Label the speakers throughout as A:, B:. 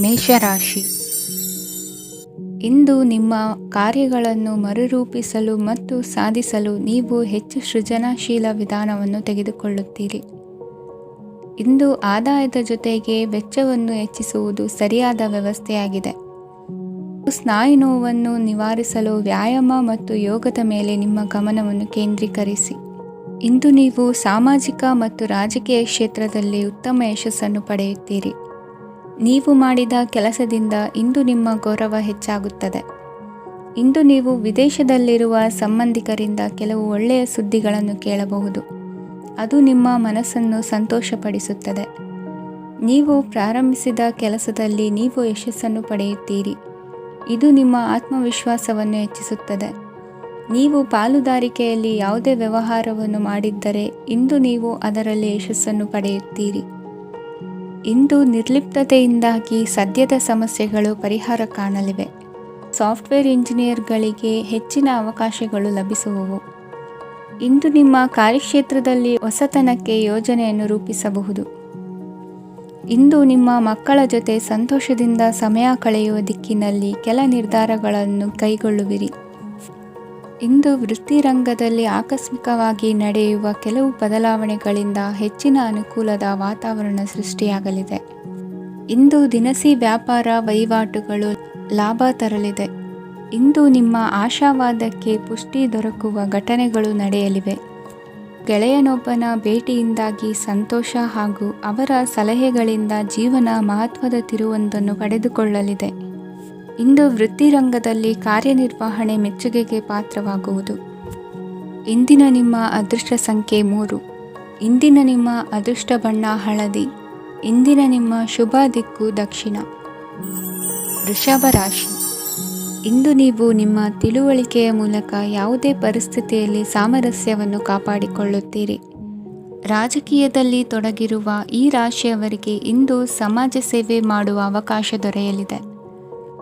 A: ಮೇಷರಾಶಿ. ಇಂದು ನಿಮ್ಮ ಕಾರ್ಯಗಳನ್ನು ಮರುರೂಪಿಸಲು ಮತ್ತು ಸಾಧಿಸಲು ನೀವು ಹೆಚ್ಚು ಸೃಜನಶೀಲ ವಿಧಾನವನ್ನು ತೆಗೆದುಕೊಳ್ಳುತ್ತೀರಿ. ಇಂದು ಆದಾಯದ ಜೊತೆಗೆ ವೆಚ್ಚವನ್ನು ಹೆಚ್ಚಿಸುವುದು ಸರಿಯಾದ ವ್ಯವಸ್ಥೆಯಾಗಿದೆ. ಸ್ನಾಯು ನೋವನ್ನು ನಿವಾರಿಸಲು ವ್ಯಾಯಾಮ ಮತ್ತು ಯೋಗದ ಮೇಲೆ ನಿಮ್ಮ ಗಮನವನ್ನು ಕೇಂದ್ರೀಕರಿಸಿ. ಇಂದು ನೀವು ಸಾಮಾಜಿಕ ಮತ್ತು ರಾಜಕೀಯ ಕ್ಷೇತ್ರದಲ್ಲಿ ಉತ್ತಮ ಯಶಸ್ಸನ್ನು ಪಡೆಯುತ್ತೀರಿ. ನೀವು ಮಾಡಿದ ಕೆಲಸದಿಂದ ಇಂದು ನಿಮ್ಮ ಗೌರವ ಹೆಚ್ಚಾಗುತ್ತದೆ. ಇಂದು ನೀವು ವಿದೇಶದಲ್ಲಿರುವ ಸಂಬಂಧಿಕರಿಂದ ಕೆಲವು ಒಳ್ಳೆಯ ಸುದ್ದಿಗಳನ್ನು ಕೇಳಬಹುದು. ಅದು ನಿಮ್ಮ ಮನಸ್ಸನ್ನು ಸಂತೋಷಪಡಿಸುತ್ತದೆ. ನೀವು ಪ್ರಾರಂಭಿಸಿದ ಕೆಲಸದಲ್ಲಿ ನೀವು ಯಶಸ್ಸನ್ನು ಪಡೆಯುತ್ತೀರಿ. ಇದು ನಿಮ್ಮ ಆತ್ಮವಿಶ್ವಾಸವನ್ನು ಹೆಚ್ಚಿಸುತ್ತದೆ. ನೀವು ಪಾಲುದಾರಿಕೆಯಲ್ಲಿ ಯಾವುದೇ ವ್ಯವಹಾರವನ್ನು ಮಾಡಿದ್ದರೆ ಇಂದು ನೀವು ಅದರಲ್ಲಿ ಯಶಸ್ಸನ್ನು ಪಡೆಯುತ್ತೀರಿ. ಇಂದು ನಿರ್ಲಿಪ್ತತೆಯಿಂದಾಗಿ ಸದ್ಯದ ಸಮಸ್ಯೆಗಳು ಪರಿಹಾರ ಕಾಣಲಿವೆ. ಸಾಫ್ಟ್ವೇರ್ ಇಂಜಿನಿಯರ್ಗಳಿಗೆ ಹೆಚ್ಚಿನ ಅವಕಾಶಗಳು ಲಭಿಸುವವು. ಇಂದು ನಿಮ್ಮ ಕಾರ್ಯಕ್ಷೇತ್ರದಲ್ಲಿ ಹೊಸತನಕ್ಕೆ ಯೋಜನೆಯನ್ನು ರೂಪಿಸಬಹುದು. ಇಂದು ನಿಮ್ಮ ಮಕ್ಕಳ ಜೊತೆ ಸಂತೋಷದಿಂದ ಸಮಯ ಕಳೆಯುವ ದಿಕ್ಕಿನಲ್ಲಿ ಕೆಲ ನಿರ್ಧಾರಗಳನ್ನು ಕೈಗೊಳ್ಳುವಿರಿ. ಇಂದು ವೃತ್ತಿರಂಗದಲ್ಲಿ ಆಕಸ್ಮಿಕವಾಗಿ ನಡೆಯುವ ಕೆಲವು ಬದಲಾವಣೆಗಳಿಂದ ಹೆಚ್ಚಿನ ಅನುಕೂಲದ ವಾತಾವರಣ ಸೃಷ್ಟಿಯಾಗಲಿದೆ. ಇಂದು ದಿನಸಿ ವ್ಯಾಪಾರ ವಹಿವಾಟುಗಳು ಲಾಭ ತರಲಿದೆ. ಇಂದು ನಿಮ್ಮ ಆಶಾವಾದಕ್ಕೆ ಪುಷ್ಟಿ ದೊರಕುವ ಘಟನೆಗಳು ನಡೆಯಲಿವೆ. ಗೆಳೆಯನೊಬ್ಬನ ಭೇಟಿಯಿಂದಾಗಿ ಸಂತೋಷ ಹಾಗೂ ಅವರ ಸಲಹೆಗಳಿಂದ ಜೀವನ ಮಹತ್ವದ ತಿರುವೊಂದನ್ನು ಪಡೆದುಕೊಳ್ಳಲಿದೆ. ಇಂದು ವೃತ್ತಿರಂಗದಲ್ಲಿ ಕಾರ್ಯನಿರ್ವಹಣೆ ಮೆಚ್ಚುಗೆಗೆ ಪಾತ್ರವಾಗುವುದು. ಇಂದಿನ ನಿಮ್ಮ ಅದೃಷ್ಟ ಸಂಖ್ಯೆ 3. ಇಂದಿನ ನಿಮ್ಮ ಅದೃಷ್ಟ ಬಣ್ಣ ಹಳದಿ. ಇಂದಿನ ನಿಮ್ಮ ಶುಭ ದಿಕ್ಕು ದಕ್ಷಿಣ. ವೃಷಭ ರಾಶಿ. ಇಂದು ನೀವು ನಿಮ್ಮ ತಿಳುವಳಿಕೆಯ ಮೂಲಕ ಯಾವುದೇ ಪರಿಸ್ಥಿತಿಯಲ್ಲಿ ಸಾಮರಸ್ಯವನ್ನು ಕಾಪಾಡಿಕೊಳ್ಳುತ್ತೀರಿ. ರಾಜಕೀಯದಲ್ಲಿ ತೊಡಗಿರುವ ಈ ರಾಶಿಯವರಿಗೆ ಇಂದು ಸಮಾಜ ಸೇವೆ ಮಾಡುವ ಅವಕಾಶ ದೊರೆಯಲಿದೆ.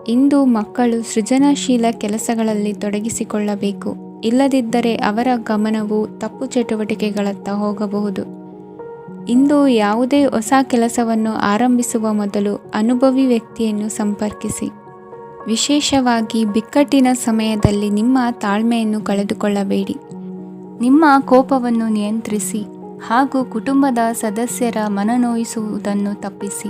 A: ಇಂದು ಮಕ್ಕಳು ಸೃಜನಶೀಲ ಕೆಲಸಗಳಲ್ಲಿ ತೊಡಗಿಸಿಕೊಳ್ಳಬೇಕು. ಇಲ್ಲದಿದ್ದರೆ ಅವರ ಗಮನವು ತಪ್ಪು ಚಟುವಟಿಕೆಗಳತ್ತ ಹೋಗಬಹುದು. ಇಂದು ಯಾವುದೇ ಹೊಸ ಕೆಲಸವನ್ನು ಆರಂಭಿಸುವ ಮೊದಲು ಅನುಭವಿ ವ್ಯಕ್ತಿಯನ್ನು ಸಂಪರ್ಕಿಸಿ. ವಿಶೇಷವಾಗಿ ಬಿಕ್ಕಟ್ಟಿನ ಸಮಯದಲ್ಲಿ ನಿಮ್ಮ ತಾಳ್ಮೆಯನ್ನು ಕಳೆದುಕೊಳ್ಳಬೇಡಿ. ನಿಮ್ಮ ಕೋಪವನ್ನು ನಿಯಂತ್ರಿಸಿ ಹಾಗೂ ಕುಟುಂಬದ ಸದಸ್ಯರ ಮನನೋಯಿಸುವುದನ್ನು ತಪ್ಪಿಸಿ.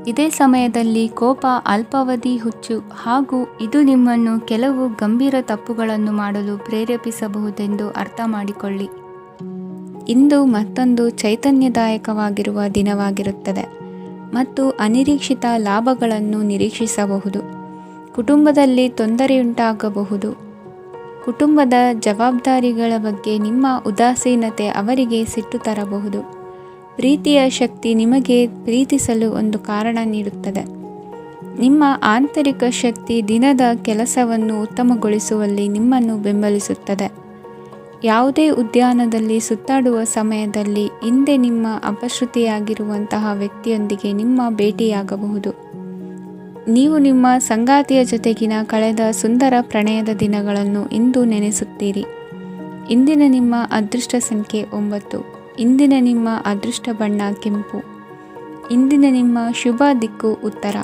A: ಇದೇ ಸಮಯದಲ್ಲಿ ಕೋಪ ಅಲ್ಪಾವಧಿ ಹುಚ್ಚು ಹಾಗೂ ಇದು ನಿಮ್ಮನ್ನು ಕೆಲವು ಗಂಭೀರ ತಪ್ಪುಗಳನ್ನು ಮಾಡಲು ಪ್ರೇರೇಪಿಸಬಹುದೆಂದು ಅರ್ಥ ಮಾಡಿಕೊಳ್ಳಿ. ಇಂದು ಮತ್ತೊಂದು ಚೈತನ್ಯದಾಯಕವಾಗಿರುವ ದಿನವಾಗಿರುತ್ತದೆ ಮತ್ತು ಅನಿರೀಕ್ಷಿತ ಲಾಭಗಳನ್ನು ನಿರೀಕ್ಷಿಸಬಹುದು. ಕುಟುಂಬದಲ್ಲಿ ತೊಂದರೆಯುಂಟಾಗಬಹುದು. ಕುಟುಂಬದ ಜವಾಬ್ದಾರಿಗಳ ಬಗ್ಗೆ ನಿಮ್ಮ ಉದಾಸೀನತೆ ಅವರಿಗೆ ಸಿಟ್ಟು ತರಬಹುದು. ಪ್ರೀತಿಯ ಶಕ್ತಿ ನಿಮಗೆ ಪ್ರೀತಿಸಲು ಒಂದು ಕಾರಣ ನೀಡುತ್ತದೆ. ನಿಮ್ಮ ಆಂತರಿಕ ಶಕ್ತಿ ದಿನದ ಕೆಲಸವನ್ನು ಉತ್ತಮಗೊಳಿಸುವಲ್ಲಿ ನಿಮ್ಮನ್ನು ಬೆಂಬಲಿಸುತ್ತದೆ. ಯಾವುದೇ ಉದ್ಯಾನದಲ್ಲಿ ಸುತ್ತಾಡುವ ಸಮಯದಲ್ಲಿ ಹಿಂದೆ ನಿಮ್ಮ ಅಪಶ್ರುತಿಯಾಗಿರುವಂತಹ ವ್ಯಕ್ತಿಯೊಂದಿಗೆ ನಿಮ್ಮ ಭೇಟಿಯಾಗಬಹುದು. ನೀವು ನಿಮ್ಮ ಸಂಗಾತಿಯ ಜೊತೆಗಿನ ಕಳೆದ ಸುಂದರ ಪ್ರಣಯದ ದಿನಗಳನ್ನು ಇಂದು ನೆನೆಸುತ್ತೀರಿ. ಇಂದಿನ ನಿಮ್ಮ ಅದೃಷ್ಟ ಸಂಖ್ಯೆ 9. ಇಂದಿನ ನಿಮ್ಮ ಅದೃಷ್ಟ ಬಣ್ಣ ಕೆಂಪು. ಇಂದಿನ ನಿಮ್ಮ ಶುಭ ದಿಕ್ಕು ಉತ್ತರ.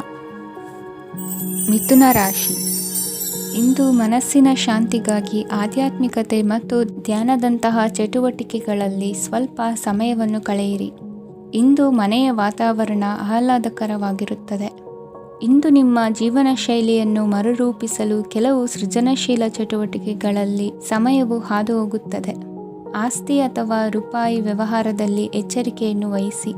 A: ಮಿಥುನ ರಾಶಿ. ಇಂದು ಮನಸ್ಸಿನ ಶಾಂತಿಗಾಗಿ ಆಧ್ಯಾತ್ಮಿಕತೆ ಮತ್ತು ಧ್ಯಾನದಂತಹ ಚಟುವಟಿಕೆಗಳಲ್ಲಿ ಸ್ವಲ್ಪ ಸಮಯವನ್ನು ಕಳೆಯಿರಿ. ಇಂದು ಮನೆಯ ವಾತಾವರಣ ಆಹ್ಲಾದಕರವಾಗಿರುತ್ತದೆ. ಇಂದು ನಿಮ್ಮ ಜೀವನ ಶೈಲಿಯನ್ನು ಮರುರೂಪಿಸಲು ಕೆಲವು ಸೃಜನಶೀಲ ಚಟುವಟಿಕೆಗಳಲ್ಲಿ ಸಮಯವು ಹಾದು ಹೋಗುತ್ತದೆ. ಆಸ್ತಿ ಅಥವಾ ರೂಪಾಯಿ ವ್ಯವಹಾರದಲ್ಲಿ ಎಚ್ಚರಿಕೆಯನ್ನು ವಹಿಸಿ.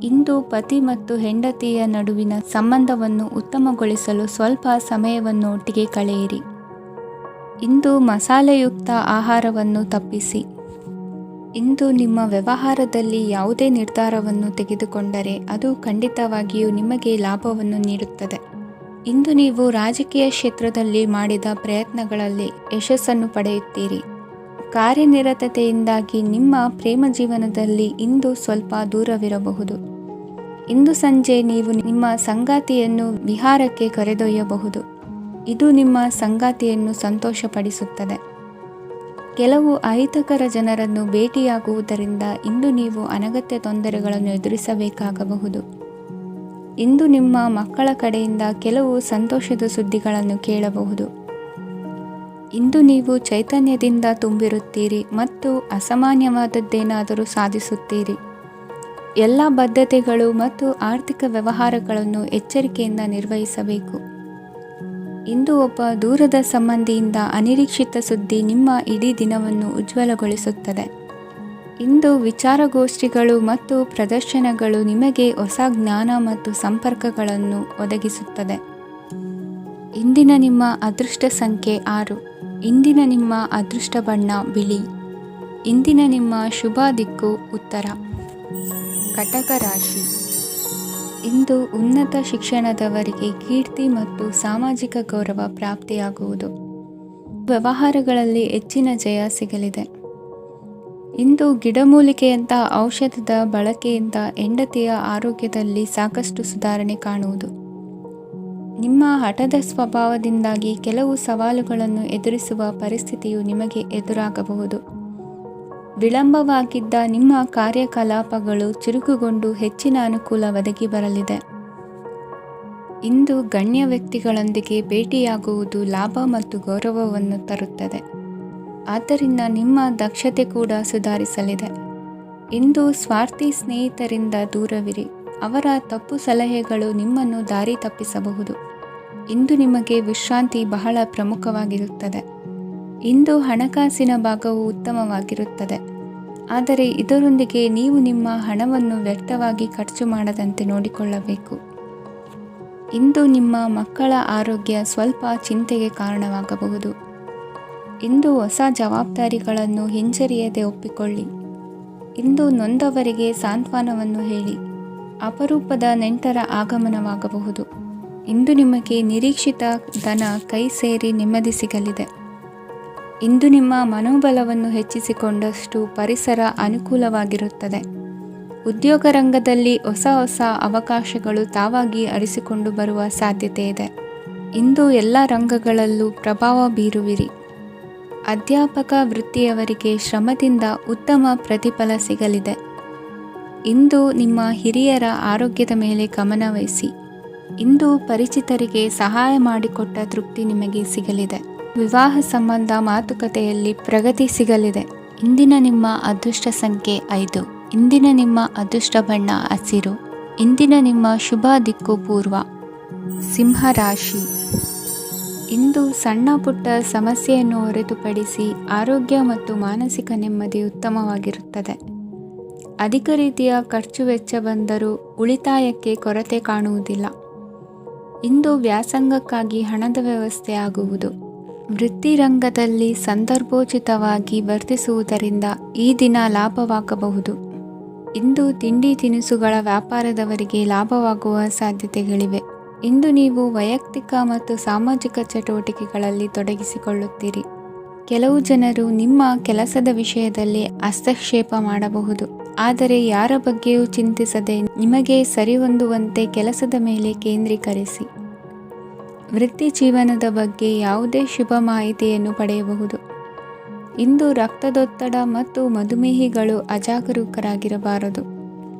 A: ಇಂದು ಪತಿ ಮತ್ತು ಹೆಂಡತಿಯ ನಡುವಿನ ಸಂಬಂಧವನ್ನು ಉತ್ತಮಗೊಳಿಸಲು ಸ್ವಲ್ಪ ಸಮಯವನ್ನು ಒಟ್ಟಿಗೆ ಕಳೆಯಿರಿ. ಇಂದು ಮಸಾಲೆಯುಕ್ತ ಆಹಾರವನ್ನು ತಪ್ಪಿಸಿ. ಇಂದು ನಿಮ್ಮ ವ್ಯವಹಾರದಲ್ಲಿ ಯಾವುದೇ ನಿರ್ಧಾರವನ್ನು ತೆಗೆದುಕೊಂಡರೆ ಅದು ಖಂಡಿತವಾಗಿಯೂ ನಿಮಗೆ ಲಾಭವನ್ನು ನೀಡುತ್ತದೆ. ಇಂದು ನೀವು ರಾಜಕೀಯ ಕ್ಷೇತ್ರದಲ್ಲಿ ಮಾಡಿದ ಪ್ರಯತ್ನಗಳಲ್ಲಿ ಯಶಸ್ಸನ್ನು ಪಡೆಯುತ್ತೀರಿ. ಕಾರ್ಯನಿರತತೆಯಿಂದಾಗಿ ನಿಮ್ಮ ಪ್ರೇಮ ಜೀವನದಲ್ಲಿ ಇಂದು ಸ್ವಲ್ಪ ದೂರವಿರಬಹುದು. ಇಂದು ಸಂಜೆ ನೀವು ನಿಮ್ಮ ಸಂಗಾತಿಯನ್ನು ವಿಹಾರಕ್ಕೆ ಕರೆದೊಯ್ಯಬಹುದು. ಇದು ನಿಮ್ಮ ಸಂಗಾತಿಯನ್ನು ಸಂತೋಷಪಡಿಸುತ್ತದೆ. ಕೆಲವು ಅಹಿತಕರ ಜನರನ್ನು ಭೇಟಿಯಾಗುವುದರಿಂದ ಇಂದು ನೀವು ಅನಗತ್ಯ ತೊಂದರೆಗಳನ್ನು ಎದುರಿಸಬೇಕಾಗಬಹುದು. ಇಂದು ನಿಮ್ಮ ಮಕ್ಕಳ ಕಡೆಯಿಂದ ಕೆಲವು ಸಂತೋಷದ ಸುದ್ದಿಗಳನ್ನು ಕೇಳಬಹುದು. ಇಂದು ನೀವು ಚೈತನ್ಯದಿಂದ ತುಂಬಿರುತ್ತೀರಿ ಮತ್ತು ಅಸಾಮಾನ್ಯವಾದದ್ದೇನಾದರೂ ಸಾಧಿಸುತ್ತೀರಿ. ಎಲ್ಲ ಬದ್ಧತೆಗಳು ಮತ್ತು ಆರ್ಥಿಕ ವ್ಯವಹಾರಗಳನ್ನು ಎಚ್ಚರಿಕೆಯಿಂದ ನಿರ್ವಹಿಸಬೇಕು. ಇಂದು ಒಬ್ಬ ದೂರದ ಸಂಬಂಧಿಯಿಂದ ಅನಿರೀಕ್ಷಿತ ಸುದ್ದಿ ನಿಮ್ಮ ಇಡೀ ದಿನವನ್ನು ಉಜ್ವಲಗೊಳಿಸುತ್ತದೆ. ಇಂದು ವಿಚಾರಗೋಷ್ಠಿಗಳು ಮತ್ತು ಪ್ರದರ್ಶನಗಳು ನಿಮಗೆ ಹೊಸ ಜ್ಞಾನ ಮತ್ತು ಸಂಪರ್ಕಗಳನ್ನು ಒದಗಿಸುತ್ತದೆ. ಇಂದಿನ ನಿಮ್ಮ ಅದೃಷ್ಟ ಸಂಖ್ಯೆ 6. ಇಂದಿನ ನಿಮ್ಮ ಅದೃಷ್ಟ ಬಣ್ಣ ಬಿಳಿ. ಇಂದಿನ ನಿಮ್ಮ ಶುಭ ದಿಕ್ಕು ಉತ್ತರ. ಕಟಕ ರಾಶಿ. ಇಂದು ಉನ್ನತ ಶಿಕ್ಷಣದವರಿಗೆ ಕೀರ್ತಿ ಮತ್ತು ಸಾಮಾಜಿಕ ಗೌರವ ಪ್ರಾಪ್ತಿಯಾಗುವುದು. ವ್ಯವಹಾರಗಳಲ್ಲಿ ಹೆಚ್ಚಿನ ಜಯ ಸಿಗಲಿದೆ. ಇಂದು ಗಿಡಮೂಲಿಕೆಯಂತಹ ಔಷಧದ ಬಳಕೆಯಿಂದ ಹೆಂಡತಿಯ ಆರೋಗ್ಯದಲ್ಲಿ ಸಾಕಷ್ಟು ಸುಧಾರಣೆ ಕಾಣುವುದು. ನಿಮ್ಮ ಹಠದ ಸ್ವಭಾವದಿಂದಾಗಿ ಕೆಲವು ಸವಾಲುಗಳನ್ನು ಎದುರಿಸುವ ಪರಿಸ್ಥಿತಿಯು ನಿಮಗೆ ಎದುರಾಗಬಹುದು. ವಿಳಂಬವಾಗಿದ್ದ ನಿಮ್ಮ ಕಾರ್ಯಕಲಾಪಗಳು ಚುರುಕುಗೊಂಡು ಹೆಚ್ಚಿನ ಅನುಕೂಲ ಒದಗಿ ಬರಲಿದೆ. ಇಂದು ಗಣ್ಯ ವ್ಯಕ್ತಿಗಳೊಂದಿಗೆ ಭೇಟಿಯಾಗುವುದು ಲಾಭ ಮತ್ತು ಗೌರವವನ್ನು ತರುತ್ತದೆ. ಆದ್ದರಿಂದ ನಿಮ್ಮ ದಕ್ಷತೆ ಕೂಡ ಸುಧಾರಿಸಲಿದೆ. ಇಂದು ಸ್ವಾರ್ಥಿ ಸ್ನೇಹಿತರಿಂದ ದೂರವಿರಿ. ಅವರ ತಪ್ಪು ಸಲಹೆಗಳು ನಿಮ್ಮನ್ನು ದಾರಿ ತಪ್ಪಿಸಬಹುದು. ಇಂದು ನಿಮಗೆ ವಿಶ್ರಾಂತಿ ಬಹಳ ಪ್ರಮುಖವಾಗಿರುತ್ತದೆ. ಇಂದು ಹಣಕಾಸಿನ ಭಾಗವು ಉತ್ತಮವಾಗಿರುತ್ತದೆ. ಆದರೆ ಇದರೊಂದಿಗೆ ನೀವು ನಿಮ್ಮ ಹಣವನ್ನು ವ್ಯರ್ಥವಾಗಿ ಖರ್ಚು ಮಾಡದಂತೆ ನೋಡಿಕೊಳ್ಳಬೇಕು. ಇಂದು ನಿಮ್ಮ ಮಕ್ಕಳ ಆರೋಗ್ಯ ಸ್ವಲ್ಪ ಚಿಂತೆಗೆ ಕಾರಣವಾಗಬಹುದು. ಇಂದು ಹೊಸ ಜವಾಬ್ದಾರಿಗಳನ್ನು ಹಿಂಜರಿಯದೆ ಒಪ್ಪಿಕೊಳ್ಳಿ. ಇಂದು ನೊಂದವರಿಗೆ ಸಾಂತ್ವನವನ್ನು ಹೇಳಿ. ಅಪರೂಪದ ನೆಂಟರ ಆಗಮನವಾಗಬಹುದು. ಇಂದು ನಿಮಗೆ ನಿರೀಕ್ಷಿತ ಧನ ಕೈ ಸೇರಿ ನೆಮ್ಮದಿ ಸಿಗಲಿದೆ. ಇಂದು ನಿಮ್ಮ ಮನೋಬಲವನ್ನು ಹೆಚ್ಚಿಸಿಕೊಂಡಷ್ಟು ಪರಿಸರ ಅನುಕೂಲವಾಗಿರುತ್ತದೆ. ಉದ್ಯೋಗ ರಂಗದಲ್ಲಿ ಹೊಸ ಹೊಸ ಅವಕಾಶಗಳು ತಾವಾಗಿ ಅರಿಸಿಕೊಂಡು ಬರುವ ಸಾಧ್ಯತೆ ಇದೆ. ಇಂದು ಎಲ್ಲ ರಂಗಗಳಲ್ಲೂ ಪ್ರಭಾವ ಬೀರುವಿರಿ. ಅಧ್ಯಾಪಕ ವೃತ್ತಿಯವರಿಗೆ ಶ್ರಮದಿಂದ ಉತ್ತಮ ಪ್ರತಿಫಲ ಸಿಗಲಿದೆ. ಇಂದು ನಿಮ್ಮ ಹಿರಿಯರ ಆರೋಗ್ಯದ ಮೇಲೆ ಗಮನವಹಿಸಿ. ಇಂದು ಪರಿಚಿತರಿಗೆ ಸಹಾಯ ಮಾಡಿಕೊಟ್ಟ ತೃಪ್ತಿ ನಿಮಗೆ ಸಿಗಲಿದೆ. ವಿವಾಹ ಸಂಬಂಧ ಮಾತುಕತೆಯಲ್ಲಿ ಪ್ರಗತಿ ಸಿಗಲಿದೆ. ಇಂದಿನ ನಿಮ್ಮ ಅದೃಷ್ಟ ಸಂಖ್ಯೆ 5. ಇಂದಿನ ನಿಮ್ಮ ಅದೃಷ್ಟ ಬಣ್ಣ ಹಸಿರು. ಇಂದಿನ ನಿಮ್ಮ ಶುಭ ದಿಕ್ಕು ಪೂರ್ವ. ಸಿಂಹ ರಾಶಿ. ಇಂದು ಸಣ್ಣ ಪುಟ್ಟ ಸಮಸ್ಯೆಯನ್ನು ಹೊರತುಪಡಿಸಿ ಆರೋಗ್ಯ ಮತ್ತು ಮಾನಸಿಕ ನೆಮ್ಮದಿ ಉತ್ತಮವಾಗಿರುತ್ತದೆ. ಅಧಿಕ ರೀತಿಯ ಖರ್ಚು ವೆಚ್ಚ ಬಂದರೂ ಉಳಿತಾಯಕ್ಕೆ ಕೊರತೆ ಕಾಣುವುದಿಲ್ಲ. ಇಂದು ವ್ಯಾಸಂಗಕ್ಕಾಗಿ ಹಣದ ವ್ಯವಸ್ಥೆ ಆಗುವುದು. ವೃತ್ತಿರಂಗದಲ್ಲಿ ಸಂದರ್ಭೋಚಿತವಾಗಿ ವರ್ತಿಸುವುದರಿಂದ ಈ ದಿನ ಲಾಭವಾಗಬಹುದು. ಇಂದು ತಿಂಡಿ ತಿನಿಸುಗಳ ವ್ಯಾಪಾರದವರಿಗೆ ಲಾಭವಾಗುವ ಸಾಧ್ಯತೆಗಳಿವೆ. ಇಂದು ನೀವು ವೈಯಕ್ತಿಕ ಮತ್ತು ಸಾಮಾಜಿಕ ಚಟುವಟಿಕೆಗಳಲ್ಲಿ ತೊಡಗಿಸಿಕೊಳ್ಳುತ್ತೀರಿ. ಕೆಲವು ಜನರು ನಿಮ್ಮ ಕೆಲಸದ ವಿಷಯದಲ್ಲಿ ಹಸ್ತಕ್ಷೇಪ ಮಾಡಬಹುದು. ಆದರೆ ಯಾರ ಬಗ್ಗೆಯೂ ಚಿಂತಿಸದೆ ನಿಮಗೆ ಸರಿಹೊಂದುವಂತೆ ಕೆಲಸದ ಮೇಲೆ ಕೇಂದ್ರೀಕರಿಸಿ. ವೃತ್ತಿ ಜೀವನದ ಬಗ್ಗೆ ಯಾವುದೇ ಶುಭ ಮಾಹಿತಿಯನ್ನು ಪಡೆಯಬಹುದು. ಇಂದು ರಕ್ತದೊತ್ತಡ ಮತ್ತು ಮಧುಮೇಹಿಗಳು ಅಜಾಗರೂಕರಾಗಿರಬಾರದು.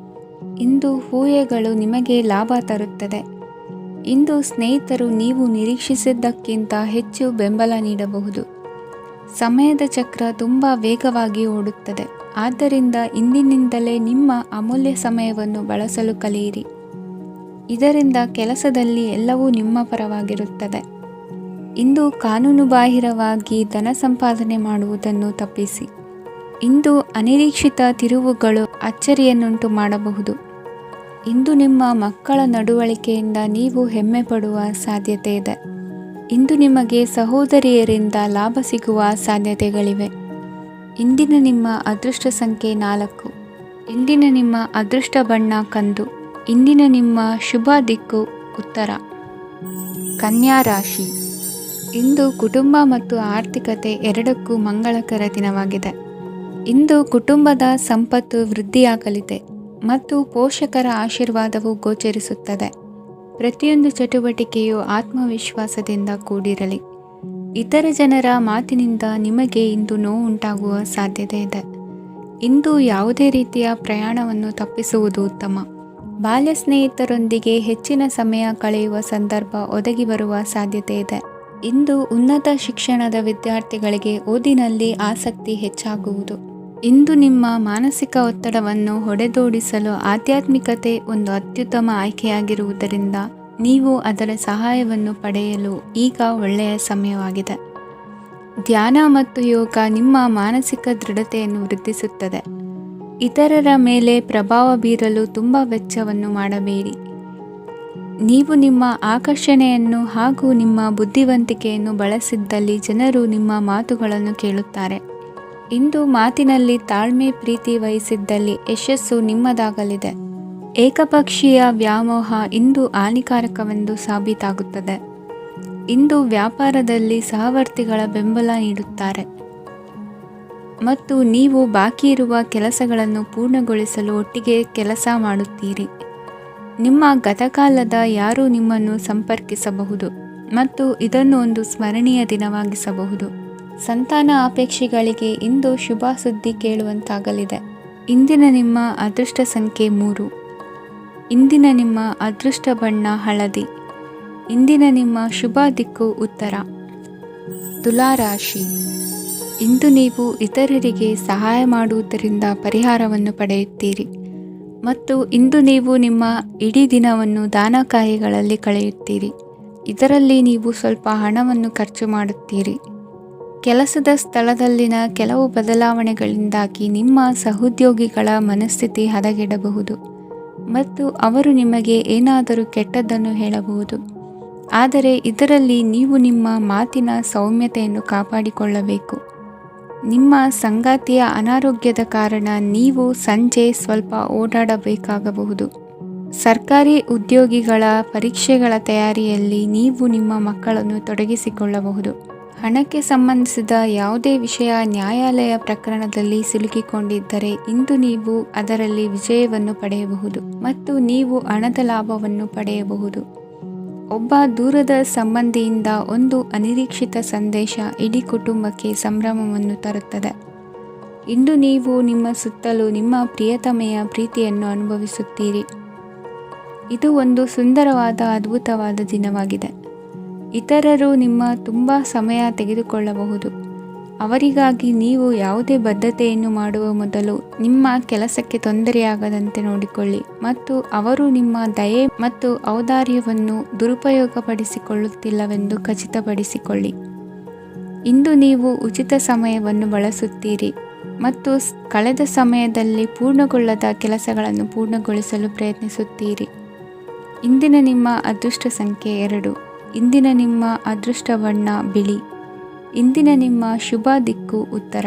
A: ಇಂದು ಊಹೆಗಳು ನಿಮಗೆ ಲಾಭ ತರುತ್ತದೆ. ಇಂದು ಸ್ನೇಹಿತರು ನೀವು ನಿರೀಕ್ಷಿಸಿದ್ದಕ್ಕಿಂತ ಹೆಚ್ಚು ಬೆಂಬಲ ನೀಡಬಹುದು. ಸಮಯದ ಚಕ್ರ ತುಂಬ ವೇಗವಾಗಿ ಓಡುತ್ತದೆ. ಆದ್ದರಿಂದ ಇಂದಿನಿಂದಲೇ ನಿಮ್ಮ ಅಮೂಲ್ಯ ಸಮಯವನ್ನು ಬಳಸಲು ಕಲಿಯಿರಿ. ಇದರಿಂದ ಕೆಲಸದಲ್ಲಿ ಎಲ್ಲವೂ ನಿಮ್ಮ ಪರವಾಗಿರುತ್ತದೆ. ಇಂದು ಕಾನೂನುಬಾಹಿರವಾಗಿ ಧನ ಸಂಪಾದನೆ ಮಾಡುವುದನ್ನು ತಪ್ಪಿಸಿ. ಇಂದು ಅನಿರೀಕ್ಷಿತ ತಿರುವುಗಳು ಅಚ್ಚರಿಯನ್ನುಂಟು ಮಾಡಬಹುದು. ಇಂದು ನಿಮ್ಮ ಮಕ್ಕಳ ನಡವಳಿಕೆಯಿಂದ ನೀವು ಹೆಮ್ಮೆ ಪಡುವ ಸಾಧ್ಯತೆ ಇದೆ. ಇಂದು ನಿಮಗೆ ಸಹೋದರಿಯರಿಂದ ಲಾಭ ಸಿಗುವ ಸಾಧ್ಯತೆಗಳಿವೆ. ಇಂದಿನ ನಿಮ್ಮ ಅದೃಷ್ಟ ಸಂಖ್ಯೆ 4. ಇಂದಿನ ನಿಮ್ಮ ಅದೃಷ್ಟ ಬಣ್ಣ ಕಂದು. ಇಂದಿನ ನಿಮ್ಮ ಶುಭ ದಿಕ್ಕು ಉತ್ತರ. ಕನ್ಯಾ ರಾಶಿ. ಇಂದು ಕುಟುಂಬ ಮತ್ತು ಆರ್ಥಿಕತೆ ಎರಡಕ್ಕೂ ಮಂಗಳಕರ ದಿನವಾಗಿದೆ. ಇಂದು ಕುಟುಂಬದ ಸಂಪತ್ತು ವೃದ್ಧಿಯಾಗಲಿದೆ ಮತ್ತು ಪೋಷಕರ ಆಶೀರ್ವಾದವು ಗೋಚರಿಸುತ್ತದೆ. ಪ್ರತಿಯೊಂದು ಚಟುವಟಿಕೆಯು ಆತ್ಮವಿಶ್ವಾಸದಿಂದ ಕೂಡಿರಲಿ. ಇತರ ಜನರ ಮಾತಿನಿಂದ ನಿಮಗೆ ಇಂದು ನೋವು ಉಂಟಾಗುವ ಸಾಧ್ಯತೆ ಇದೆ. ಇಂದು ಯಾವುದೇ ರೀತಿಯ ಪ್ರಯಾಣವನ್ನು ತಪ್ಪಿಸುವುದು ಉತ್ತಮ. ಬಾಲ್ಯ ಸ್ನೇಹಿತರೊಂದಿಗೆ ಹೆಚ್ಚಿನ ಸಮಯ ಕಳೆಯುವ ಸಂದರ್ಭ ಒದಗಿ ಬರುವ ಸಾಧ್ಯತೆ ಇದೆ. ಇಂದು ಉನ್ನತ ಶಿಕ್ಷಣದ ವಿದ್ಯಾರ್ಥಿಗಳಿಗೆ ಓದಿನಲ್ಲಿ ಆಸಕ್ತಿ ಹೆಚ್ಚಾಗುವುದು. ಇಂದು ನಿಮ್ಮ ಮಾನಸಿಕ ಒತ್ತಡವನ್ನು ಹೊಡೆದೋಡಿಸಲು ಆಧ್ಯಾತ್ಮಿಕತೆ ಒಂದು ಅತ್ಯುತ್ತಮ ಆಯ್ಕೆಯಾಗಿರುವುದರಿಂದ ನೀವು ಅದರ ಸಹಾಯವನ್ನು ಪಡೆಯಲು ಈಗ ಒಳ್ಳೆಯ ಸಮಯವಾಗಿದೆ. ಧ್ಯಾನ ಮತ್ತು ಯೋಗ ನಿಮ್ಮ ಮಾನಸಿಕ ದೃಢತೆಯನ್ನು ವೃದ್ಧಿಸುತ್ತದೆ. ಇತರರ ಮೇಲೆ ಪ್ರಭಾವ ಬೀರಲು ತುಂಬ ವೆಚ್ಚವನ್ನು ಮಾಡಬೇಡಿ. ನೀವು ನಿಮ್ಮ ಆಕರ್ಷಣೆಯನ್ನು ಹಾಗೂ ನಿಮ್ಮ ಬುದ್ಧಿವಂತಿಕೆಯನ್ನು ಬಳಸಿದ್ದಲ್ಲಿ ಜನರು ನಿಮ್ಮ ಮಾತುಗಳನ್ನು ಕೇಳುತ್ತಾರೆ. ಇಂದು ಮಾತಿನಲ್ಲಿ ತಾಳ್ಮೆ ಪ್ರೀತಿ ವಹಿಸಿದ್ದಲ್ಲಿ ಯಶಸ್ಸು ನಿಮ್ಮದಾಗಲಿದೆ. ಏಕಪಕ್ಷೀಯ ವ್ಯಾಮೋಹ ಇಂದು ಹಾನಿಕಾರಕವೆಂದು ಸಾಬೀತಾಗುತ್ತದೆ. ಇಂದು ವ್ಯಾಪಾರದಲ್ಲಿ ಸಹವರ್ತಿಗಳ ಬೆಂಬಲ ನೀಡುತ್ತಾರೆ ಮತ್ತು ನೀವು ಬಾಕಿ ಇರುವ ಕೆಲಸಗಳನ್ನು ಪೂರ್ಣಗೊಳಿಸಲು ಒಟ್ಟಿಗೆ ಕೆಲಸ ಮಾಡುತ್ತೀರಿ. ನಿಮ್ಮ ಗತಕಾಲದ ಯಾರೂ ನಿಮ್ಮನ್ನು ಸಂಪರ್ಕಿಸಬಹುದು ಮತ್ತು ಇದನ್ನು ಒಂದು ಸ್ಮರಣೀಯ ದಿನವಾಗಿಸಬಹುದು. ಸಂತಾನ ಅಪೇಕ್ಷಿಗಳಿಗೆ ಇಂದು ಶುಭ ಸುದ್ದಿ ಕೇಳುವಂತಾಗಲಿದೆ. ಇಂದಿನ ನಿಮ್ಮ ಅದೃಷ್ಟ ಸಂಖ್ಯೆ 3. ಇಂದಿನ ನಿಮ್ಮ ಅದೃಷ್ಟ ಬಣ್ಣ ಹಳದಿ. ಇಂದಿನ ನಿಮ್ಮ ಶುಭ ದಿಕ್ಕು ಉತ್ತರ. ತುಲಾ ರಾಶಿ. ಇಂದು ನೀವು ಇತರರಿಗೆ ಸಹಾಯ ಮಾಡುವುದರಿಂದ ಪರಿಹಾರವನ್ನು ಪಡೆಯುತ್ತೀರಿ ಮತ್ತು ಇಂದು ನೀವು ನಿಮ್ಮ ಇಡೀ ದಿನವನ್ನು ದಾನ ಕಾರ್ಯಗಳಲ್ಲಿ ಕಳೆಯುತ್ತೀರಿ. ಇದರಲ್ಲಿ ನೀವು ಸ್ವಲ್ಪ ಹಣವನ್ನು ಖರ್ಚು ಮಾಡುತ್ತೀರಿ. ಕೆಲಸದ ಸ್ಥಳದಲ್ಲಿನ ಕೆಲವು ಬದಲಾವಣೆಗಳಿಂದಾಗಿ ನಿಮ್ಮ ಸಹೋದ್ಯೋಗಿಗಳ ಮನಸ್ಥಿತಿ ಹದಗೆಡಬಹುದು ಮತ್ತು ಅವರು ನಿಮಗೆ ಏನಾದರೂ ಕೆಟ್ಟದ್ದನ್ನು ಹೇಳಬಹುದು. ಆದರೆ ಇದರಲ್ಲಿ ನೀವು ನಿಮ್ಮ ಮಾತಿನ ಸೌಮ್ಯತೆಯನ್ನು ಕಾಪಾಡಿಕೊಳ್ಳಬೇಕು. ನಿಮ್ಮ ಸಂಗಾತಿಯ ಅನಾರೋಗ್ಯದ ಕಾರಣ ನೀವು ಸಂಜೆ ಸ್ವಲ್ಪ ಓಡಾಡಬೇಕಾಗಬಹುದು. ಸರ್ಕಾರಿ ಉದ್ಯೋಗಿಗಳ ಪರೀಕ್ಷೆಗಳ ತಯಾರಿಯಲ್ಲಿ ನೀವು ನಿಮ್ಮ ಮಕ್ಕಳನ್ನು ತೊಡಗಿಸಿಕೊಳ್ಳಬಹುದು. ಹಣಕ್ಕೆ ಸಂಬಂಧಿಸಿದ ಯಾವುದೇ ವಿಷಯ ನ್ಯಾಯಾಲಯ ಪ್ರಕರಣದಲ್ಲಿ ಸಿಲುಕಿಕೊಂಡಿದ್ದರೆ ಇಂದು ನೀವು ಅದರಲ್ಲಿ ವಿಜಯವನ್ನು ಪಡೆಯಬಹುದು ಮತ್ತು ನೀವು ಹಣದ ಲಾಭವನ್ನು ಪಡೆಯಬಹುದು. ಒಬ್ಬ ದೂರದ ಸಂಬಂಧಿಯಿಂದ ಒಂದು ಅನಿರೀಕ್ಷಿತ ಸಂದೇಶ ಇಡೀ ಕುಟುಂಬಕ್ಕೆ ಸಂಭ್ರಮವನ್ನು ತರುತ್ತದೆ. ಇಂದು ನೀವು ನಿಮ್ಮ ಸುತ್ತಲೂ ನಿಮ್ಮ ಪ್ರಿಯತಮೆಯ ಪ್ರೀತಿಯನ್ನು ಅನುಭವಿಸುತ್ತೀರಿ. ಇದು ಒಂದು ಸುಂದರವಾದ ಅದ್ಭುತವಾದ ದಿನವಾಗಿದೆ. ಇತರರು ನಿಮ್ಮ ತುಂಬ ಸಮಯ ತೆಗೆದುಕೊಳ್ಳಬಹುದು. ಅವರಿಗಾಗಿ ನೀವು ಯಾವುದೇ ಬದ್ಧತೆಯನ್ನು ಮಾಡುವ ಮೊದಲು ನಿಮ್ಮ ಕೆಲಸಕ್ಕೆ ತೊಂದರೆಯಾಗದಂತೆ ನೋಡಿಕೊಳ್ಳಿ ಮತ್ತು ಅವರು ನಿಮ್ಮ ದಯೆ ಮತ್ತು ಔದಾರ್ಯವನ್ನು ದುರುಪಯೋಗಪಡಿಸಿಕೊಳ್ಳುತ್ತಿಲ್ಲವೆಂದು ಖಚಿತಪಡಿಸಿಕೊಳ್ಳಿ. ಇಂದು ನೀವು ಉಚಿತ ಸಮಯವನ್ನು ಬಳಸುತ್ತೀರಿ ಮತ್ತು ಕಳೆದ ಸಮಯದಲ್ಲಿ ಪೂರ್ಣಗೊಳ್ಳದ ಕೆಲಸಗಳನ್ನು ಪೂರ್ಣಗೊಳಿಸಲು ಪ್ರಯತ್ನಿಸುತ್ತೀರಿ. ಇಂದಿನ ನಿಮ್ಮ ಅದೃಷ್ಟ ಸಂಖ್ಯೆ 2. ಇಂದಿನ ನಿಮ್ಮ ಅದೃಷ್ಟ ಬಣ್ಣ ಬಿಳಿ. ಇಂದಿನ ನಿಮ್ಮ ಶುಭ ದಿಕ್ಕು ಉತ್ತರ.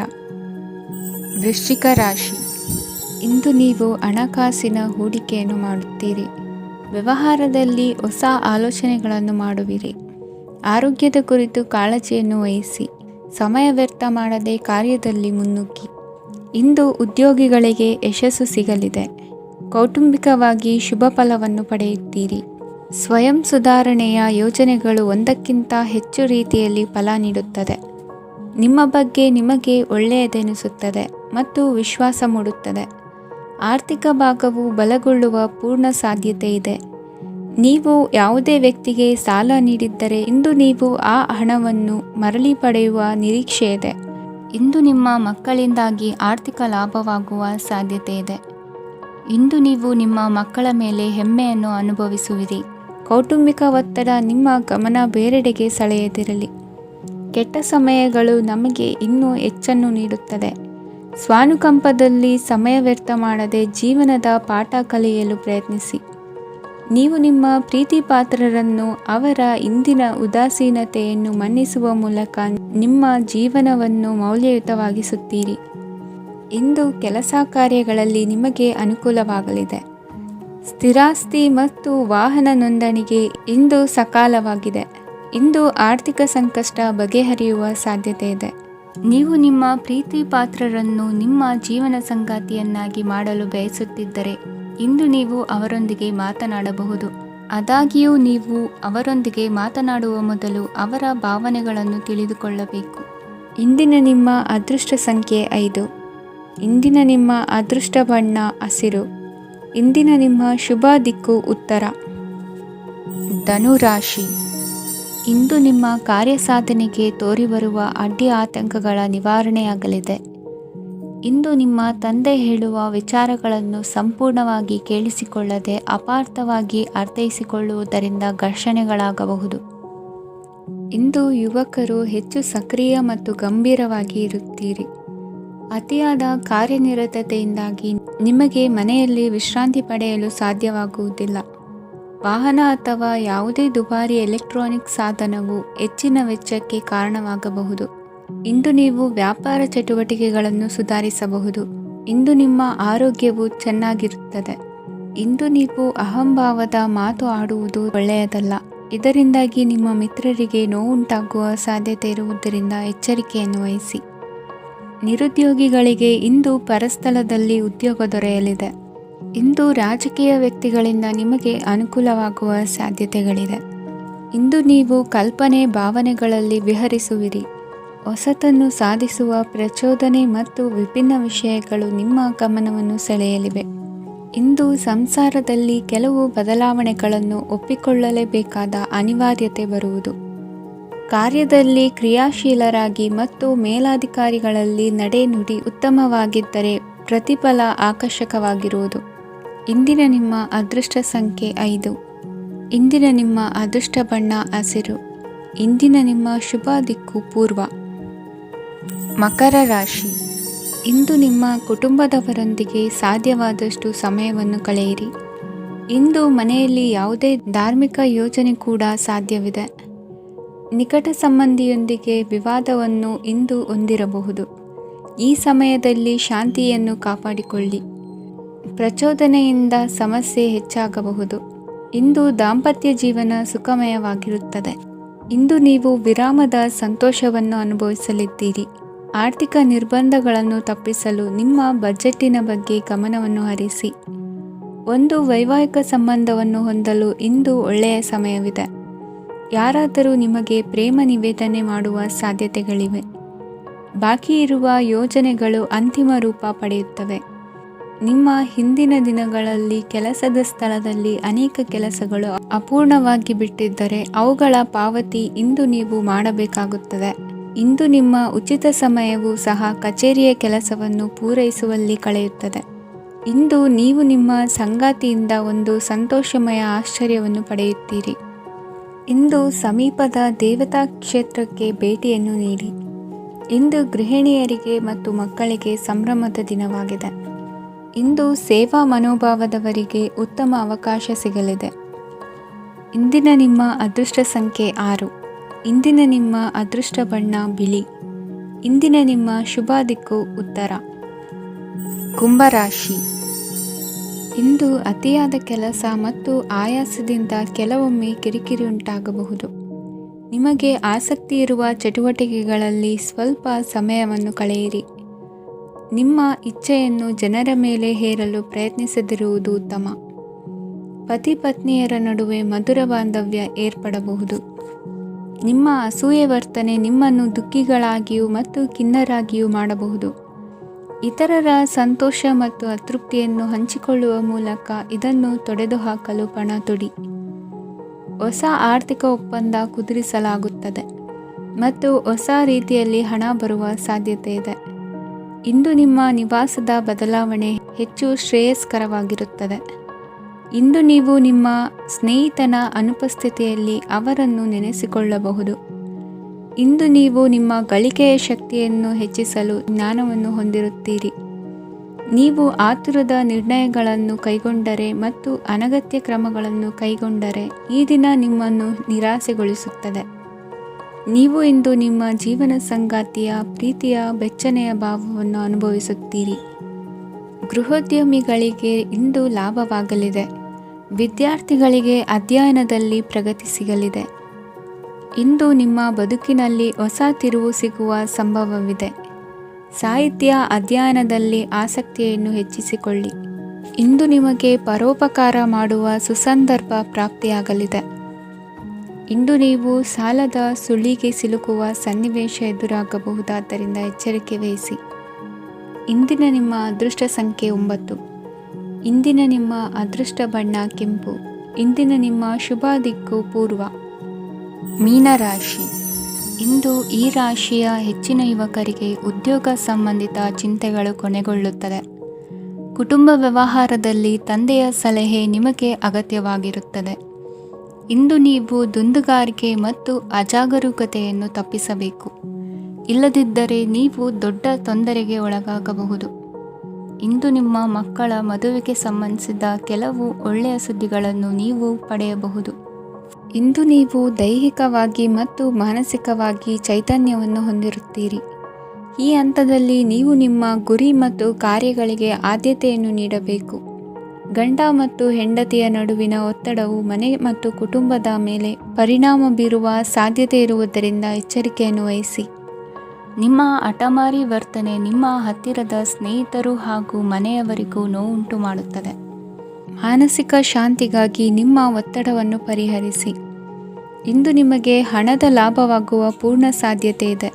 A: ವೃಶ್ಚಿಕ ರಾಶಿ. ಇಂದು ನೀವು ಹಣಕಾಸಿನ ಹೂಡಿಕೆಯನ್ನು ಮಾಡುತ್ತೀರಿ. ವ್ಯವಹಾರದಲ್ಲಿ ಹೊಸ ಆಲೋಚನೆಗಳನ್ನು ಮಾಡುವಿರಿ. ಆರೋಗ್ಯದ ಕುರಿತು ಕಾಳಜಿಯನ್ನು ವಹಿಸಿ. ಸಮಯ ವ್ಯರ್ಥ ಮಾಡದೆ ಕಾರ್ಯದಲ್ಲಿ ಮುನ್ನುಗ್ಗಿ. ಇಂದು ಉದ್ಯೋಗಿಗಳಿಗೆ ಯಶಸ್ಸು ಸಿಗಲಿದೆ. ಕೌಟುಂಬಿಕವಾಗಿ ಶುಭ ಫಲವನ್ನು ಪಡೆಯುತ್ತೀರಿ. ಸ್ವಯಂ ಸುಧಾರಣೆಯ ಯೋಜನೆಗಳು ಒಂದಕ್ಕಿಂತ ಹೆಚ್ಚು ರೀತಿಯಲ್ಲಿ ಫಲ ನೀಡುತ್ತದೆ. ನಿಮ್ಮ ಬಗ್ಗೆ ನಿಮಗೆ ಒಳ್ಳೆಯದೆನಿಸುತ್ತದೆ ಮತ್ತು ವಿಶ್ವಾಸ ಮೂಡುತ್ತದೆ. ಆರ್ಥಿಕ ಭಾಗವು ಬಲಗೊಳ್ಳುವ ಪೂರ್ಣ ಸಾಧ್ಯತೆ ಇದೆ. ನೀವು ಯಾವುದೇ ವ್ಯಕ್ತಿಗೆ ಸಾಲ ನೀಡಿದ್ದರೆ ಇಂದು ನೀವು ಆ ಹಣವನ್ನು ಮರಳಿ ಪಡೆಯುವ ನಿರೀಕ್ಷೆ ಇದೆ. ಇಂದು ನಿಮ್ಮ ಮಕ್ಕಳಿಂದಾಗಿ ಆರ್ಥಿಕ ಲಾಭವಾಗುವ ಸಾಧ್ಯತೆ ಇದೆ. ಇಂದು ನೀವು ನಿಮ್ಮ ಮಕ್ಕಳ ಮೇಲೆ ಹೆಮ್ಮೆಯನ್ನು ಅನುಭವಿಸುವಿರಿ. ಕೌಟುಂಬಿಕ ಒತ್ತಡ ನಿಮ್ಮ ಗಮನ ಬೇರೆಡೆಗೆ ಸೆಳೆಯದಿರಲಿ. ಕೆಟ್ಟ ಸಮಯಗಳು ನಮಗೆ ಇನ್ನೂ ಹೆಚ್ಚನ್ನು ನೀಡುತ್ತದೆ. ಸ್ವಾನುಕಂಪದಲ್ಲಿ ಸಮಯ ವ್ಯರ್ಥ ಮಾಡದೆ ಜೀವನದ ಪಾಠ ಕಲಿಯಲು ಪ್ರಯತ್ನಿಸಿ. ನೀವು ನಿಮ್ಮ ಪ್ರೀತಿ ಪಾತ್ರರನ್ನು ಅವರ ಇಂದಿನ ಉದಾಸೀನತೆಯನ್ನು ಮನ್ನಿಸುವ ಮೂಲಕ ನಿಮ್ಮ ಜೀವನವನ್ನು ಮೌಲ್ಯಯುತವಾಗಿಸುತ್ತೀರಿ. ಇಂದು ಕೆಲಸ ಕಾರ್ಯಗಳಲ್ಲಿ ನಿಮಗೆ ಅನುಕೂಲವಾಗಲಿದೆ. ಸ್ಥಿರಾಸ್ತಿ ಮತ್ತು ವಾಹನ ನೋಂದಣಿಗೆ ಇಂದು ಸಕಾಲವಾಗಿದೆ. ಇಂದು ಆರ್ಥಿಕ ಸಂಕಷ್ಟ ಬಗೆಹರಿಯುವ ಸಾಧ್ಯತೆ ಇದೆ. ನೀವು ನಿಮ್ಮ ಪ್ರೀತಿ ಪಾತ್ರರನ್ನು ನಿಮ್ಮ ಜೀವನ ಸಂಗಾತಿಯನ್ನಾಗಿ ಮಾಡಲು ಬಯಸುತ್ತಿದ್ದರೆ ಇಂದು ನೀವು ಅವರೊಂದಿಗೆ ಮಾತನಾಡಬಹುದು. ಆದಾಗ್ಯೂ ನೀವು ಅವರೊಂದಿಗೆ ಮಾತನಾಡುವ ಮೊದಲು ಅವರ ಭಾವನೆಗಳನ್ನು ತಿಳಿದುಕೊಳ್ಳಬೇಕು. ಇಂದಿನ ನಿಮ್ಮ ಅದೃಷ್ಟ ಸಂಖ್ಯೆ 5. ಇಂದಿನ ನಿಮ್ಮ ಅದೃಷ್ಟ ಬಣ್ಣ ಹಸಿರು. ಇಂದಿನ ನಿಮ್ಮ ಶುಭ ದಿಕ್ಕು ಉತ್ತರ. ಧನುರಾಶಿ. ಇಂದು ನಿಮ್ಮ ಕಾರ್ಯಸಾಧನೆಗೆ ತೋರಿಬರುವ ಅಡ್ಡಿ ಆತಂಕಗಳ ನಿವಾರಣೆಯಾಗಲಿದೆ. ಇಂದು ನಿಮ್ಮ ತಂದೆ ಹೇಳುವ ವಿಚಾರಗಳನ್ನು ಸಂಪೂರ್ಣವಾಗಿ ಕೇಳಿಸಿಕೊಳ್ಳದೆ ಅಪಾರ್ಥವಾಗಿ ಅರ್ಥೈಸಿಕೊಳ್ಳುವುದರಿಂದ ಘರ್ಷಣೆಗಳಾಗಬಹುದು. ಇಂದು ಯುವಕರು ಹೆಚ್ಚು ಸಕ್ರಿಯ ಮತ್ತು ಗಂಭೀರವಾಗಿ ಇರುತ್ತೀರಿ. ಅತಿಯಾದ ಕಾರ್ಯನಿರತತೆಯಿಂದಾಗಿ ನಿಮಗೆ ಮನೆಯಲ್ಲಿ ವಿಶ್ರಾಂತಿ ಪಡೆಯಲು ಸಾಧ್ಯವಾಗುವುದಿಲ್ಲ. ವಾಹನ ಅಥವಾ ಯಾವುದೇ ದುಬಾರಿ ಎಲೆಕ್ಟ್ರಾನಿಕ್ ಸಾಧನವು ಹೆಚ್ಚಿನ ವೆಚ್ಚಕ್ಕೆ ಕಾರಣವಾಗಬಹುದು. ಇಂದು ನೀವು ವ್ಯಾಪಾರ ಚಟುವಟಿಕೆಗಳನ್ನು ಸುಧಾರಿಸಬಹುದು. ಇಂದು ನಿಮ್ಮ ಆರೋಗ್ಯವು ಚೆನ್ನಾಗಿರುತ್ತದೆ. ಇಂದು ನೀವು ಅಹಂಭಾವದ ಮಾತು ಆಡುವುದು ಒಳ್ಳೆಯದಲ್ಲ. ಇದರಿಂದಾಗಿ ನಿಮ್ಮ ಮಿತ್ರರಿಗೆ ನೋವುಂಟಾಗುವ ಸಾಧ್ಯತೆ ಇರುವುದರಿಂದ ಎಚ್ಚರಿಕೆಯನ್ನು ವಹಿಸಿ. ನಿರುದ್ಯೋಗಿಗಳಿಗೆ ಇಂದು ಪರಸ್ಥಳದಲ್ಲಿ ಉದ್ಯೋಗ ದೊರೆಯಲಿದೆ. ಇಂದು ರಾಜಕೀಯ ವ್ಯಕ್ತಿಗಳಿಂದ ನಿಮಗೆ ಅನುಕೂಲವಾಗುವ ಸಾಧ್ಯತೆಗಳಿದೆ. ಇಂದು ನೀವು ಕಲ್ಪನೆ ಭಾವನೆಗಳಲ್ಲಿ ವಿಹರಿಸುವಿರಿ. ಹೊಸತನ್ನು ಸಾಧಿಸುವ ಪ್ರಚೋದನೆ ಮತ್ತು ವಿಭಿನ್ನ ವಿಷಯಗಳು ನಿಮ್ಮ ಗಮನವನ್ನು ಸೆಳೆಯಲಿವೆ. ಇಂದು ಸಂಸಾರದಲ್ಲಿ ಕೆಲವು ಬದಲಾವಣೆಗಳನ್ನು ಒಪ್ಪಿಕೊಳ್ಳಲೇಬೇಕಾದ ಅನಿವಾರ್ಯತೆ ಬರುವುದು. ಕಾರ್ಯದಲ್ಲಿ ಕ್ರಿಯಾಶೀಲರಾಗಿ ಮತ್ತು ಮೇಲಾಧಿಕಾರಿಗಳಲ್ಲಿ ನಡೆನುಡಿ ಉತ್ತಮವಾಗಿದ್ದರೆ ಪ್ರತಿಫಲ ಆಕರ್ಷಕವಾಗಿರುವುದು. ಇಂದಿನ ನಿಮ್ಮ ಅದೃಷ್ಟ ಸಂಖ್ಯೆ 5. ಇಂದಿನ ನಿಮ್ಮ ಅದೃಷ್ಟ ಬಣ್ಣ ಹಸಿರು. ಇಂದಿನ ನಿಮ್ಮ ಶುಭ ದಿಕ್ಕು ಪೂರ್ವ. ಮಕರ ರಾಶಿ. ಇಂದು ನಿಮ್ಮ ಕುಟುಂಬದವರೊಂದಿಗೆ ಸಾಧ್ಯವಾದಷ್ಟು ಸಮಯವನ್ನು ಕಳೆಯಿರಿ. ಇಂದು ಮನೆಯಲ್ಲಿ ಯಾವುದೇ ಧಾರ್ಮಿಕ ಯೋಜನೆ ಕೂಡ ಸಾಧ್ಯವಿದೆ. ನಿಕಟ ಸಂಬಂಧಿಯೊಂದಿಗೆ ವಿವಾದವನ್ನು ಇಂದು ಹೊಂದಿರಬಹುದು. ಈ ಸಮಯದಲ್ಲಿ ಶಾಂತಿಯನ್ನು ಕಾಪಾಡಿಕೊಳ್ಳಿ. ಪ್ರಚೋದನೆಯಿಂದ ಸಮಸ್ಯೆ ಹೆಚ್ಚಾಗಬಹುದು. ಇಂದು ದಾಂಪತ್ಯ ಜೀವನ ಸುಖಮಯವಾಗಿರುತ್ತದೆ. ಇಂದು ನೀವು ವಿರಾಮದ ಸಂತೋಷವನ್ನು ಅನುಭವಿಸಲಿದ್ದೀರಿ. ಆರ್ಥಿಕ ನಿರ್ಬಂಧಗಳನ್ನು ತಪ್ಪಿಸಲು ನಿಮ್ಮ ಬಜೆಟ್ಟಿನ ಬಗ್ಗೆ ಗಮನವನ್ನು ಹರಿಸಿ. ಒಂದು ವೈವಾಹಿಕ ಸಂಬಂಧವನ್ನು ಹೊಂದಲು ಇಂದು ಒಳ್ಳೆಯ ಸಮಯವಿದೆ. ಯಾರಾದರೂ ನಿಮಗೆ ಪ್ರೇಮ ನಿವೇದನೆ ಮಾಡುವ ಸಾಧ್ಯತೆಗಳಿವೆ. ಬಾಕಿ ಇರುವ ಯೋಜನೆಗಳು ಅಂತಿಮ ರೂಪ ಪಡೆಯುತ್ತವೆ. ನಿಮ್ಮ ಹಿಂದಿನ ದಿನಗಳಲ್ಲಿ ಕೆಲಸದ ಸ್ಥಳದಲ್ಲಿ ಅನೇಕ ಕೆಲಸಗಳು ಅಪೂರ್ಣವಾಗಿ ಬಿಟ್ಟಿದ್ದರೆ ಅವುಗಳ ಪಾವತಿ ಇಂದು ನೀವು ಮಾಡಬೇಕಾಗುತ್ತದೆ. ಇಂದು ನಿಮ್ಮ ಉಚಿತ ಸಮಯವು ಸಹ ಕಚೇರಿಯ ಕೆಲಸವನ್ನು ಪೂರೈಸುವಲ್ಲಿ ಕಳೆಯುತ್ತದೆ. ಇಂದು ನೀವು ನಿಮ್ಮ ಸಂಗಾತಿಯಿಂದ ಒಂದು ಸಂತೋಷಮಯ ಆಶ್ಚರ್ಯವನ್ನು ಪಡೆಯುತ್ತೀರಿ. ಇಂದು ಸಮೀಪದ ದೇವತಾ ಕ್ಷೇತ್ರಕ್ಕೆ ಭೇಟಿಯನ್ನು ನೀಡಿ. ಇಂದು ಗೃಹಿಣಿಯರಿಗೆ ಮತ್ತು ಮಕ್ಕಳಿಗೆ ಸಂಭ್ರಮದ ದಿನವಾಗಿದೆ. ಇಂದು ಸೇವಾ ಮನೋಭಾವದವರಿಗೆ ಉತ್ತಮ ಅವಕಾಶ ಸಿಗಲಿದೆ. ಇಂದಿನ ನಿಮ್ಮ ಅದೃಷ್ಟ ಸಂಖ್ಯೆ 6. ಇಂದಿನ ನಿಮ್ಮ ಅದೃಷ್ಟ ಬಣ್ಣ ಬಿಳಿ. ಇಂದಿನ ನಿಮ್ಮ ಶುಭ ದಿಕ್ಕು ಉತ್ತರ. ಕುಂಭರಾಶಿ. ಇಂದು ಅತಿಯಾದ ಕೆಲಸ ಮತ್ತು ಆಯಾಸದಿಂದ ಕೆಲವೊಮ್ಮೆ ಕಿರಿಕಿರಿ ಉಂಟಾಗಬಹುದು. ನಿಮಗೆ ಆಸಕ್ತಿ ಇರುವ ಚಟುವಟಿಕೆಗಳಲ್ಲಿ ಸ್ವಲ್ಪ ಸಮಯವನ್ನು ಕಳೆಯಿರಿ. ನಿಮ್ಮ ಇಚ್ಛೆಯನ್ನು ಜನರ ಮೇಲೆ ಹೇರಲು ಪ್ರಯತ್ನಿಸದಿರುವುದು ಉತ್ತಮ. ಪತಿ ಪತ್ನಿಯರ ನಡುವೆ ಮಧುರ ಬಾಂಧವ್ಯ ಏರ್ಪಡಬಹುದು. ನಿಮ್ಮ ಅಸೂಯೆ ವರ್ತನೆ ನಿಮ್ಮನ್ನು ದುಃಖಿಗಳಾಗಿಯೂ ಮತ್ತು ಖಿನ್ನರಾಗಿಯೂ ಮಾಡಬಹುದು. ಇತರರ ಸಂತೋಷ ಮತ್ತು ಅತೃಪ್ತಿಯನ್ನು ಹಂಚಿಕೊಳ್ಳುವ ಮೂಲಕ ಇದನ್ನು ತೊಡೆದುಹಾಕಲು ಪಣ ತೊಡಿ. ಹೊಸ ಆರ್ಥಿಕ ಒಪ್ಪಂದ ಕುದುರಿಸಲಾಗುತ್ತದೆ ಮತ್ತು ಹೊಸ ರೀತಿಯಲ್ಲಿ ಹಣ ಬರುವ ಸಾಧ್ಯತೆ ಇದೆ. ಇಂದು ನಿಮ್ಮ ನಿವಾಸದ ಬದಲಾವಣೆ ಹೆಚ್ಚು ಶ್ರೇಯಸ್ಕರವಾಗಿರುತ್ತದೆ. ಇಂದು ನೀವು ನಿಮ್ಮ ಸ್ನೇಹಿತನ ಅನುಪಸ್ಥಿತಿಯಲ್ಲಿ ಅವರನ್ನು ನೆನೆಸಿಕೊಳ್ಳಬಹುದು. ಇಂದು ನೀವು ನಿಮ್ಮ ಗಳಿಕೆಯ ಶಕ್ತಿಯನ್ನು ಹೆಚ್ಚಿಸಲು ಜ್ಞಾನವನ್ನು ಹೊಂದಿರುತ್ತೀರಿ. ನೀವು ಆತುರದ ನಿರ್ಣಯಗಳನ್ನು ಕೈಗೊಂಡರೆ ಮತ್ತು ಅನಗತ್ಯ ಕ್ರಮಗಳನ್ನು ಕೈಗೊಂಡರೆ ಈ ದಿನ ನಿಮ್ಮನ್ನು ನಿರಾಸೆಗೊಳಿಸುತ್ತದೆ. ನೀವು ಇಂದು ನಿಮ್ಮ ಜೀವನ ಸಂಗಾತಿಯ ಪ್ರೀತಿಯ ಬೆಚ್ಚನೆಯ ಭಾವವನ್ನು ಅನುಭವಿಸುತ್ತೀರಿ. ಗೃಹೋದ್ಯಮಿಗಳಿಗೆ ಇಂದು ಲಾಭವಾಗಲಿದೆ. ವಿದ್ಯಾರ್ಥಿಗಳಿಗೆ ಅಧ್ಯಯನದಲ್ಲಿ ಪ್ರಗತಿ ಸಿಗಲಿದೆ. ಇಂದು ನಿಮ್ಮ ಬದುಕಿನಲ್ಲಿ ಹೊಸ ತಿರುವು ಸಿಗುವ ಸಂಭವವಿದೆ. ಸಾಹಿತ್ಯ ಅಧ್ಯಯನದಲ್ಲಿ ಆಸಕ್ತಿಯನ್ನು ಹೆಚ್ಚಿಸಿಕೊಳ್ಳಿ. ಇಂದು ನಿಮಗೆ ಪರೋಪಕಾರ ಮಾಡುವ ಸುಸಂದರ್ಭ ಪ್ರಾಪ್ತಿಯಾಗಲಿದೆ. ಇಂದು ನೀವು ಸಾಲದ ಸುಳಿಗೆ ಸಿಲುಕುವ ಸನ್ನಿವೇಶ ಎದುರಾಗಬಹುದಾದ್ದರಿಂದ ಎಚ್ಚರಿಕೆ ವಹಿಸಿ. ಇಂದಿನ ನಿಮ್ಮ ಅದೃಷ್ಟ ಸಂಖ್ಯೆ 9. ಇಂದಿನ ನಿಮ್ಮ ಅದೃಷ್ಟ ಬಣ್ಣ ಕೆಂಪು. ಇಂದಿನ ನಿಮ್ಮ ಶುಭ ದಿಕ್ಕು ಪೂರ್ವ. ಮೀನರಾಶಿ. ಇಂದು ಈ ರಾಶಿಯ ಹೆಚ್ಚಿನ ಯುವಕರಿಗೆ ಉದ್ಯೋಗ ಸಂಬಂಧಿತ ಚಿಂತೆಗಳು ಕೊನೆಗೊಳ್ಳುತ್ತದೆ. ಕುಟುಂಬ ವ್ಯವಹಾರದಲ್ಲಿ ತಂದೆಯ ಸಲಹೆ ನಿಮಗೆ ಅಗತ್ಯವಾಗಿರುತ್ತದೆ. ಇಂದು ನೀವು ದುಂದುಗಾರಿಕೆ ಮತ್ತು ಅಜಾಗರೂಕತೆಯನ್ನು ತಪ್ಪಿಸಬೇಕು. ಇಲ್ಲದಿದ್ದರೆ ನೀವು ದೊಡ್ಡ ತೊಂದರೆಗೆ ಒಳಗಾಗಬಹುದು. ಇಂದು ನಿಮ್ಮ ಮಕ್ಕಳ ಮದುವೆಗೆ ಸಂಬಂಧಿಸಿದ ಕೆಲವು ಒಳ್ಳೆಯ ಸುದ್ದಿಗಳನ್ನು ನೀವು ಪಡೆಯಬಹುದು. ಇಂದು ನೀವು ದೈಹಿಕವಾಗಿ ಮತ್ತು ಮಾನಸಿಕವಾಗಿ ಚೈತನ್ಯವನ್ನು ಹೊಂದಿರುತ್ತೀರಿ. ಈ ಹಂತದಲ್ಲಿ ನೀವು ನಿಮ್ಮ ಗುರಿ ಮತ್ತು ಕಾರ್ಯಗಳಿಗೆ ಆದ್ಯತೆಯನ್ನು ನೀಡಬೇಕು. ಗಂಡ ಮತ್ತು ಹೆಂಡತಿಯ ನಡುವಿನ ಒತ್ತಡವು ಮನೆ ಮತ್ತು ಕುಟುಂಬದ ಮೇಲೆ ಪರಿಣಾಮ ಬೀರುವ ಸಾಧ್ಯತೆ ಇರುವುದರಿಂದ ಎಚ್ಚರಿಕೆಯನ್ನು ವಹಿಸಿ. ನಿಮ್ಮ ಹಠಮಾರಿ ವರ್ತನೆ ನಿಮ್ಮ ಹತ್ತಿರದ ಸ್ನೇಹಿತರು ಹಾಗೂ ಮನೆಯವರಿಗೂ ನೋವುಂಟು ಮಾಡುತ್ತದೆ. ಮಾನಸಿಕ ಶಾಂತಿಗಾಗಿ ನಿಮ್ಮ ಒತ್ತಡವನ್ನು ಪರಿಹರಿಸಿ. ಇಂದು ನಿಮಗೆ ಹಣದ ಲಾಭವಾಗುವ ಪೂರ್ಣ ಸಾಧ್ಯತೆ ಇದೆ.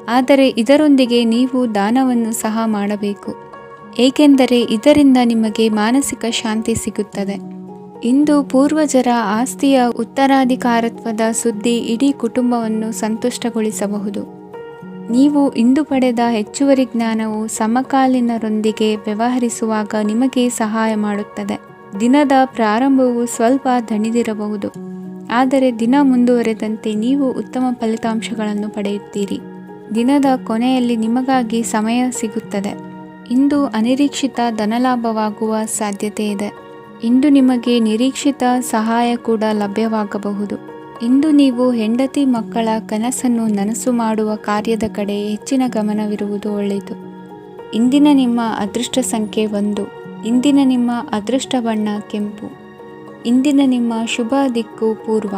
A: ಆದರೆ ಇದರೊಂದಿಗೆ ನೀವು ದಾನವನ್ನು ಸಹ ಮಾಡಬೇಕು, ಏಕೆಂದರೆ ಇದರಿಂದ ನಿಮಗೆ ಮಾನಸಿಕ ಶಾಂತಿ ಸಿಗುತ್ತದೆ. ಇಂದು ಪೂರ್ವಜರ ಆಸ್ತಿಯ ಉತ್ತರಾಧಿಕಾರತ್ವದ ಸುದ್ದಿ ಇಡೀ ಕುಟುಂಬವನ್ನು ಸಂತುಷ್ಟಗೊಳಿಸಬಹುದು. ನೀವು ಇಂದು ಪಡೆದ ಹೆಚ್ಚುವರಿ ಜ್ಞಾನವು ಸಮಕಾಲೀನರೊಂದಿಗೆ ವ್ಯವಹರಿಸುವಾಗ ನಿಮಗೆ ಸಹಾಯ ಮಾಡುತ್ತದೆ. ದಿನದ ಪ್ರಾರಂಭವು ಸ್ವಲ್ಪ ದಣಿದಿರಬಹುದು, ಆದರೆ ದಿನ ಮುಂದುವರೆದಂತೆ ನೀವು ಉತ್ತಮ ಫಲಿತಾಂಶಗಳನ್ನು ಪಡೆಯುತ್ತೀರಿ. ದಿನದ ಕೊನೆಯಲ್ಲಿ ನಿಮಗಾಗಿ ಸಮಯ ಸಿಗುತ್ತದೆ. ಇಂದು ಅನಿರೀಕ್ಷಿತ ಧನಲಾಭವಾಗುವ ಸಾಧ್ಯತೆ ಇದೆ. ಇಂದು ನಿಮಗೆ ನಿರೀಕ್ಷಿತ ಸಹಾಯ ಕೂಡ ಲಭ್ಯವಾಗಬಹುದು. ಇಂದು ನೀವು ಹೆಂಡತಿ ಮಕ್ಕಳ ಕನಸನ್ನು ನನಸು ಮಾಡುವ ಕಾರ್ಯದ ಕಡೆ ಹೆಚ್ಚಿನ ಗಮನವಿರುವುದು ಒಳ್ಳೆಯದು. ಇಂದಿನ ನಿಮ್ಮ ಅದೃಷ್ಟ ಸಂಖ್ಯೆ 1. ಇಂದಿನ ನಿಮ್ಮ ಅದೃಷ್ಟ ಬಣ್ಣ ಕೆಂಪು. ಇಂದಿನ ನಿಮ್ಮ ಶುಭ ದಿಕ್ಕು ಪೂರ್ವ.